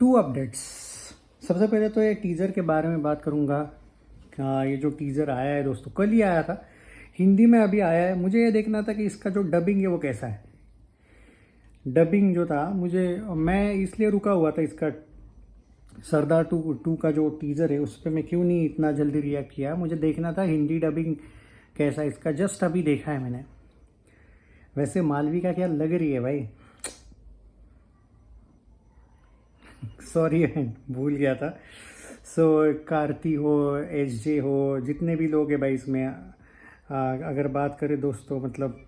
To updates. सबसे पहले तो ये टीज़र के बारे में बात करूँगा। ये जो टीज़र आया है दोस्तों, कल ही आया था, हिंदी में अभी आया है। मुझे ये देखना था कि इसका जो डबिंग है वो कैसा है। डबिंग जो था मैं इसलिए रुका हुआ था, इसका सरदार टू का जो टीज़र है उस पर मैं क्यों नहीं इतना जल्दी रिएक्ट किया। मुझे देखना था हिंदी डबिंग कैसा है इसका। जस्ट अभी देखा है मैंने। वैसे मालविका क्या लग रही है भाई। सॉरी भूल गया था। कार्ती हो, एसजे हो, जितने भी लोग हैं भाई इसमें, अगर बात करें दोस्तों, मतलब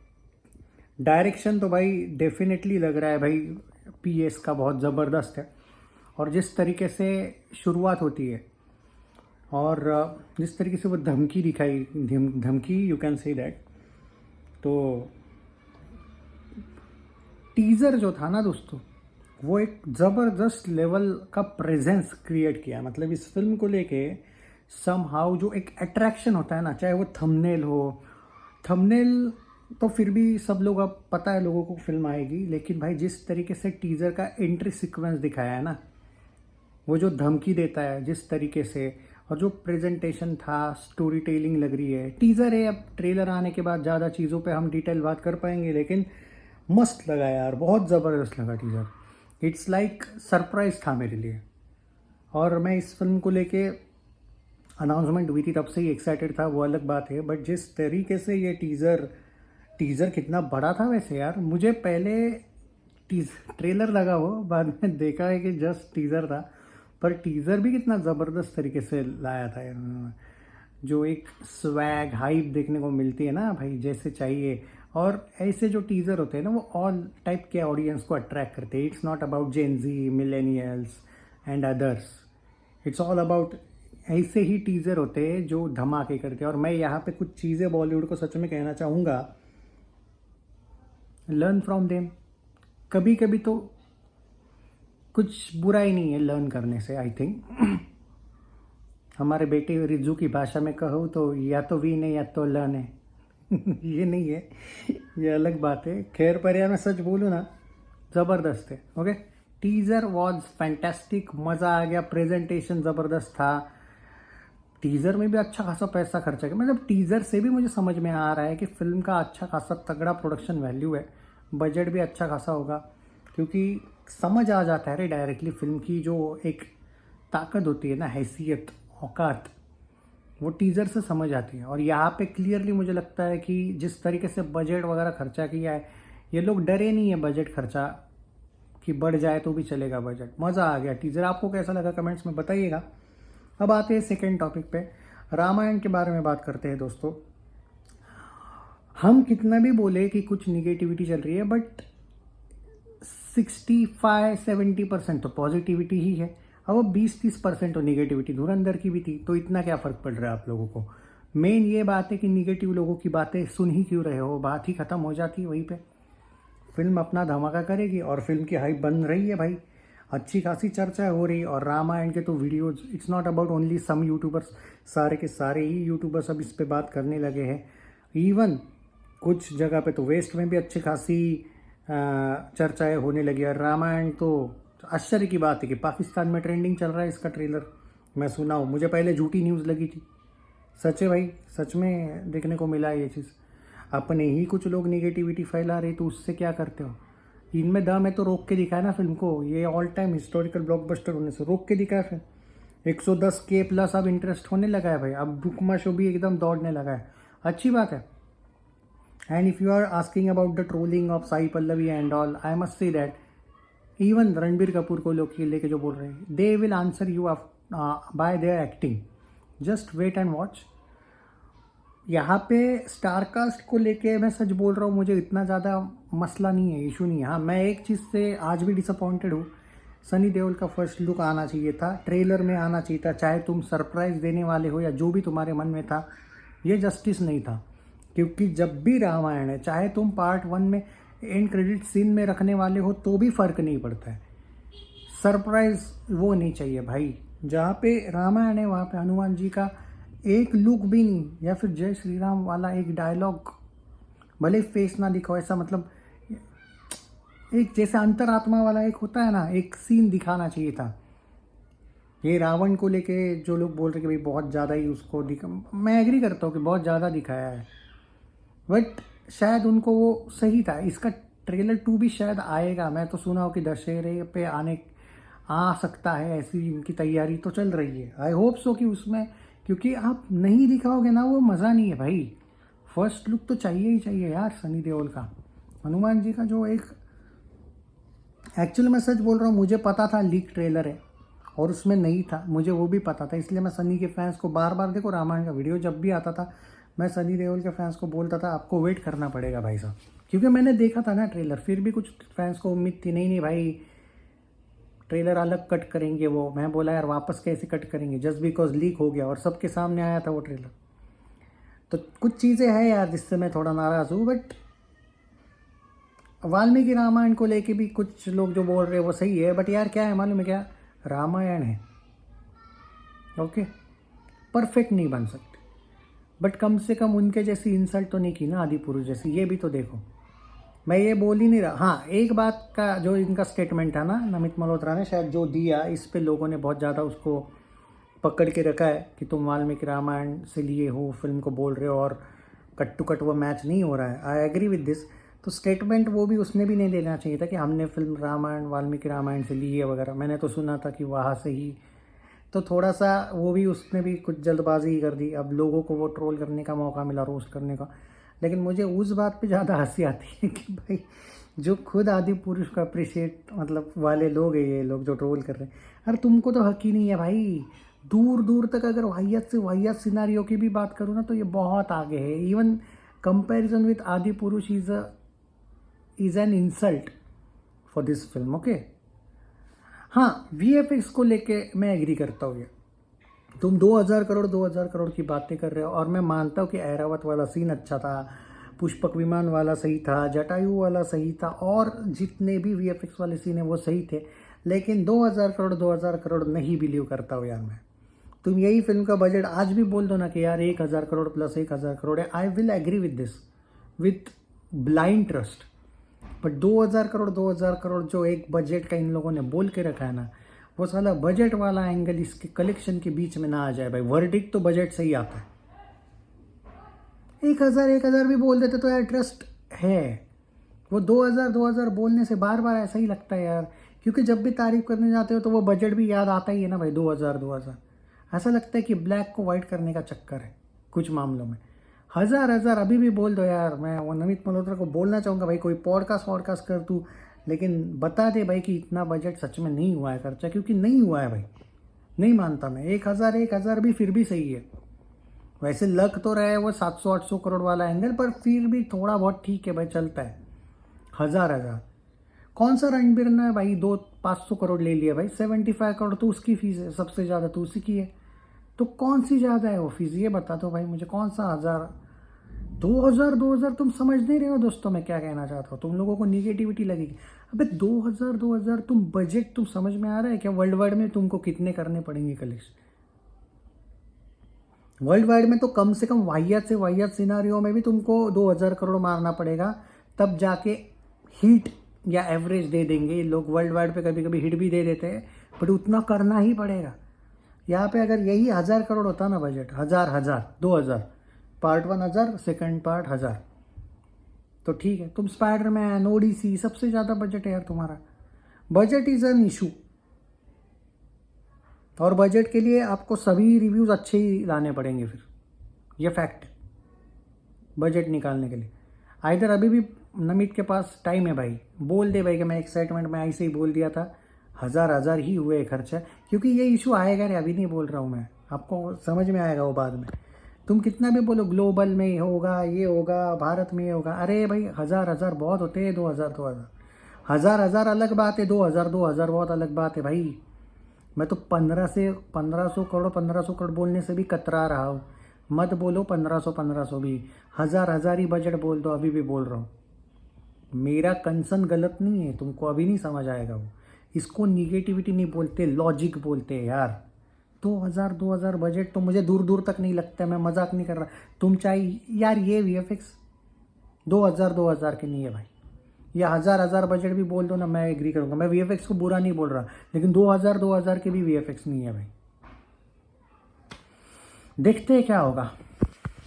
डायरेक्शन तो भाई डेफिनेटली लग रहा है भाई पीएस का बहुत ज़बरदस्त है। और जिस तरीके से शुरुआत होती है और जिस तरीके से वो धमकी दिखाई, धमकी यू कैन से दैट, तो टीज़र जो था ना दोस्तों, वो एक ज़बरदस्त लेवल का प्रेजेंस क्रिएट किया। मतलब इस फिल्म को लेके सम हाउ जो एक अट्रैक्शन होता है ना, चाहे वो थंबनेल हो, थंबनेल तो फिर भी सब लोग, अब पता है लोगों को फिल्म आएगी, लेकिन भाई जिस तरीके से टीज़र का एंट्री सीक्वेंस दिखाया है ना, वो जो धमकी देता है जिस तरीके से, और जो प्रेजेंटेशन था, स्टोरी टेलिंग लग रही है। टीज़र है, अब ट्रेलर आने के बाद ज़्यादा चीज़ों पे हम डिटेल बात कर पाएंगे, लेकिन मस्त लगा यार, बहुत ज़बरदस्त लगा टीज़र। इट्स लाइक सरप्राइज था मेरे लिए। और मैं इस फिल्म को लेके, अनाउंसमेंट हुई थी तब से ही एक्साइटेड था, वो अलग बात है, बट जिस तरीके से ये टीज़र कितना बड़ा था वैसे यार। मुझे पहले ट्रेलर लगा हो, बाद में देखा है कि जस्ट टीज़र था, पर टीज़र भी कितना ज़बरदस्त तरीके से लाया था यार उन्होंने। जो एक स्वैग हाइप देखने को मिलती है ना भाई, जैसे चाहिए। और ऐसे जो टीज़र होते हैं ना, वो ऑल टाइप के ऑडियंस को अट्रैक्ट करते हैं। It's not about Gen Z, millennials and others. It's all about ऐसे ही टीज़र होते हैं जो धमाके करते हैं। और मैं यहाँ पे कुछ चीज़ें बॉलीवुड को सच में कहना चाहूँगा, लर्न फ्रॉम देम। कभी कभी तो कुछ बुरा ही नहीं है लर्न करने से, आई थिंक। हमारे बेटे रिजू की भाषा में कहूँ तो या तो विन है या तो लर्न है। ये नहीं है, ये अलग बात है। खैर, पर यार मैं सच बोलूँ ना, ज़बरदस्त है। ओके, टीज़र वॉज फैंटेस्टिक, मज़ा आ गया, प्रेजेंटेशन ज़बरदस्त था। टीज़र में भी अच्छा खासा पैसा खर्चा किया। मतलब टीज़र से भी मुझे समझ में आ रहा है कि फिल्म का अच्छा खासा तगड़ा प्रोडक्शन वैल्यू है, बजट भी अच्छा खासा होगा, क्योंकि समझ आ जाता है रे डायरेक्टली फिल्म की जो एक ताकत होती है ना, हैसियत, औकात, वो टीज़र से समझ आती है। और यहाँ पे क्लियरली मुझे लगता है कि जिस तरीके से बजट वगैरह खर्चा किया है, ये लोग डरे नहीं है बजट खर्चा कि बढ़ जाए तो भी चलेगा बजट। मज़ा आ गया टीज़र। आपको कैसा लगा कमेंट्स में बताइएगा। अब आते हैं सेकेंड टॉपिक पे, रामायण के बारे में बात करते हैं दोस्तों। हम कितना भी बोले कि कुछ निगेटिविटी चल रही है, बट 65-70% तो पॉजिटिविटी ही है। अब वो 20-30% तो निगेटिविटी धुरंधर की भी थी, तो इतना क्या फ़र्क पड़ रहा है आप लोगों को। मेन ये बात है कि निगेटिव लोगों की बातें सुन ही क्यों रहे हो, बात ही ख़त्म हो जाती है वहीं पे। फिल्म अपना धमाका करेगी और फिल्म की हाइप बन रही है भाई, अच्छी खासी चर्चा हो रही। और रामायण के तो videos, it's not about only some YouTubers, सारे के सारे ही यूट्यूबर्स अब इस पे बात करने लगे हैं। इवन कुछ जगह पे तो वेस्ट में भी अच्छी खासी चर्चाएं होने लगी। और रामायण तो आश्चर्य की बात है कि पाकिस्तान में ट्रेंडिंग चल रहा है इसका ट्रेलर। मैं सुना हूँ, मुझे पहले झूठी न्यूज़ लगी थी, सच है भाई, सच में देखने को मिला है ये चीज़। अपने ही कुछ लोग निगेटिविटी फैला रहे, तो उससे क्या करते हो। इनमें दम है तो रोक के दिखाए ना फिल्म को। ये ऑल टाइम हिस्टोरिकल ब्लॉकबस्टर होने से रोक के दिखाया फिल्म। 110K प्लस अब इंटरेस्ट होने लगा है भाई। अब बुकमा शो भी एकदम दौड़ने लगा है, अच्छी बात है। And if you are asking about the trolling of Sai Pallavi and all, I must say that even Ranbir Kapoor को लोग लेके जो बोल रहे हैं, they will answer you by their acting. Just wait and watch. यहाँ पे स्टारकास्ट को लेके मैं सच बोल रहा हूँ, मुझे इतना ज़्यादा मसला नहीं है, इशू नहीं है। हाँ, मैं एक चीज़ से आज भी डिसअपॉइंटेड हूँ। सनी देओल का फर्स्ट लुक आना चाहिए था, ट्रेलर में आना चाहिए था, चाहे तुम सरप्राइज देने वाले हो या जो भी तुम्हारे मन में था, ये जस्टिस नहीं था। क्योंकि जब भी रामायण है, चाहे तुम पार्ट 1 में एंड क्रेडिट सीन में रखने वाले हो तो भी फ़र्क नहीं पड़ता है। सरप्राइज वो नहीं चाहिए भाई। जहाँ पे रामायण है वहाँ पे हनुमान जी का एक लुक भी नहीं, या फिर जय श्री राम वाला एक डायलॉग, भले फेस ना दिखाओ, ऐसा मतलब एक जैसे अंतरात्मा वाला एक होता है ना, एक सीन दिखाना चाहिए था। ये रावण को लेके जो लोग बोल रहे कि भाई बहुत ज़्यादा ही उसको दिखा, मैं एग्री करता हूँ कि बहुत ज़्यादा दिखाया है, बट शायद उनको वो सही था। इसका ट्रेलर 2 भी शायद आएगा, मैं तो सुना हो कि दशहरे पे आ सकता है, ऐसी इनकी तैयारी तो चल रही है। आई होप सो कि उसमें, क्योंकि आप नहीं दिखाओगे ना वो मज़ा नहीं है भाई। फर्स्ट लुक तो चाहिए ही चाहिए यार सनी देओल का, हनुमान जी का जो एक, एक्चुअली मैं सच बोल रहा हूँ, मुझे पता था लीक ट्रेलर है और उसमें नहीं था, मुझे वो भी पता था, इसलिए मैं सनी के फैंस को बार बार, देखो रामायण का वीडियो जब भी आता था मैं सनी देओल के फैंस को बोलता था आपको वेट करना पड़ेगा भाई साहब, क्योंकि मैंने देखा था ना ट्रेलर। फिर भी कुछ फैंस को उम्मीद थी, नहीं भाई ट्रेलर अलग कट करेंगे वो। मैं बोला यार वापस कैसे कट करेंगे, जस्ट बिकॉज लीक हो गया और सबके सामने आया था वो ट्रेलर। तो कुछ चीज़ें हैं यार जिससे मैं थोड़ा नाराज़ हूँ, बट वाल्मीकि रामायण को लेके भी कुछ लोग जो बोल रहे हैं वो सही है, बट यार क्या है मालूम है क्या, रामायण है, ओके, परफेक्ट नहीं बन सकते, बट कम से कम उनके जैसी इंसल्ट तो नहीं की ना आदि पुरुष जैसी, ये भी तो देखो। मैं ये बोल ही नहीं रहा। हाँ, एक बात का जो इनका स्टेटमेंट था ना नमित मल्होत्रा ने शायद जो दिया, इस पे लोगों ने बहुत ज़्यादा उसको पकड़ के रखा है कि तुम वाल्मीकि रामायण से लिए हो फिल्म को बोल रहे हो और कट टू कट वो मैच नहीं हो रहा है। I agree with this. तो स्टेटमेंट वो भी उसने भी नहीं देना चाहिए था कि हमने फिल्म रामायण वाल्मीकि रामायण से ली है वगैरह। मैंने तो सुना था कि वहाँ से ही, तो थोड़ा सा वो भी उसने भी कुछ जल्दबाजी ही कर दी। अब लोगों को वो ट्रोल करने का मौका मिला, रोस्ट करने का। लेकिन मुझे उस बात पे ज़्यादा हंसी आती है कि भाई जो खुद आदि पुरुष को अप्रिशिएट मतलब वाले लोग हैं, ये लोग जो ट्रोल कर रहे हैं, अरे तुमको तो हक ही नहीं है भाई। दूर दूर तक अगर वाहियात से वाहियात सिनारियों की भी बात करूँ ना तो ये बहुत आगे है। इवन कंपैरिजन विद आदि पुरुष is an insult for this film, okay. हाँ, VFX को लेके मैं एग्री करता हूँ। तुम 2000 करोड़ की बातें कर रहे हो, और मैं मानता हूँ कि ऐरावत वाला सीन अच्छा था, पुष्पक विमान वाला सही था, जटायु वाला सही था, और जितने भी VFX वाले सीन है वो सही थे। लेकिन 2000 करोड़ नहीं बिलीव करता हूँ यार मैं। तुम यही फिल्म का बजट आज भी बोल दो ना कि यार 1000 करोड़ प्लस 1000 करोड़ है, I will agree with this with blind trust. But 2000 crore जो एक बजट का इन लोगों ने बोल के रखा है ना, वो साला बजट वाला एंगल इसके कलेक्शन के बीच में ना आ जाए भाई। वर्डिक्ट तो बजट से ही आता है। 1000 भी बोल देते तो यार ट्रस्ट है। वो 2000 बोलने से बार बार ऐसा ही लगता है यार, क्योंकि जब भी तारीफ करने जाते हो तो वो बजट भी याद आता ही है ना भाई। 2000 ऐसा लगता है कि ब्लैक को वाइट करने का चक्कर है कुछ मामलों में। 1000 अभी भी बोल दो यार। मैं वो नमित मल्होत्रा को बोलना चाहूँगा भाई कोई पॉडकास्ट कर तू, लेकिन बता दे भाई कि इतना बजट सच में नहीं हुआ है खर्चा, क्योंकि नहीं हुआ है भाई। नहीं मानता मैं। 1000 भी फिर भी सही है। वैसे लग तो रहा है वो 700-800 करोड़ वाला एंगल, पर फिर भी थोड़ा बहुत ठीक है भाई, चलता है। 1000 कौन सा रणबीर ने भाई 500 करोड़ ले लिया भाई। 75 करोड़ तो उसकी फीस है, सबसे ज़्यादा तो उसी की है। तो कौन सी ज़्यादा है वो फीस, ये बता दो भाई मुझे। कौन सा 2000 तुम समझ नहीं रहे हो दोस्तों मैं क्या कहना चाहता हूँ। तुम लोगों को निगेटिविटी लगेगी। अबे 2000 तुम बजट तुम समझ में आ रहा है क्या? वर्ल्ड वाइड में तुमको कितने करने पड़ेंगे कलेक्शन? वर्ल्ड वाइड में तो कम से कम वाहियात से वाहियात सिनारियों में भी तुमको 2000 करोड़ मारना पड़ेगा, तब जाके हिट या एवरेज दे देंगे लोग। वर्ल्ड वाइड पे कभी कभी हिट भी दे देते हैं, बट उतना करना ही पड़ेगा। यहाँ पे अगर यही 1000 करोड़ होता ना बजट, 2000 पार्ट 1 1000, सेकंड पार्ट 1000, तो ठीक है। तुम स्पाइडरमैन, ओडीसी, सबसे ज़्यादा बजट है यार तुम्हारा। बजट इज़ एन इशू, और बजट के लिए आपको सभी रिव्यूज़ अच्छे ही लाने पड़ेंगे फिर, ये फैक्ट है बजट निकालने के लिए। आइधर अभी भी नमित के पास टाइम है भाई, बोल दे भाई कि मैं एक्साइटमेंट में ऐसे ही बोल दिया था, 1000 ही हुए खर्चा। क्योंकि ये इशू आएगा रे, अभी नहीं बोल रहा हूँ मैं, आपको समझ में आएगा वो बाद में। तुम कितना भी बोलो ग्लोबल में होगा, ये होगा, भारत में ये होगा, अरे भाई 1000 बहुत होते हैं। 2000 अलग बात है, 2000 बहुत अलग बात है भाई। मैं तो 1500 करोड़ बोलने से भी कतरा रहा हूँ। मत बोलो 1500 भी, 1000 ही बजट बोल दो, अभी भी बोल रहा हूँ। मेरा कंसर्न गलत नहीं है, तुमको अभी नहीं समझ आएगा वो। इसको निगेटिविटी नहीं बोलते, लॉजिक बोलते हैं यार। 2000 बजट तो मुझे दूर दूर तक नहीं लगता है, मैं मजाक नहीं कर रहा। तुम चाहे यार ये VFX 2000 के नहीं है भाई, या 1000 बजट भी बोल दो ना, मैं एग्री करूंगा। मैं वीएफएक्स को बुरा नहीं बोल रहा, लेकिन 2000 के भी वीएफएक्स नहीं है भाई। देखते हैं क्या होगा।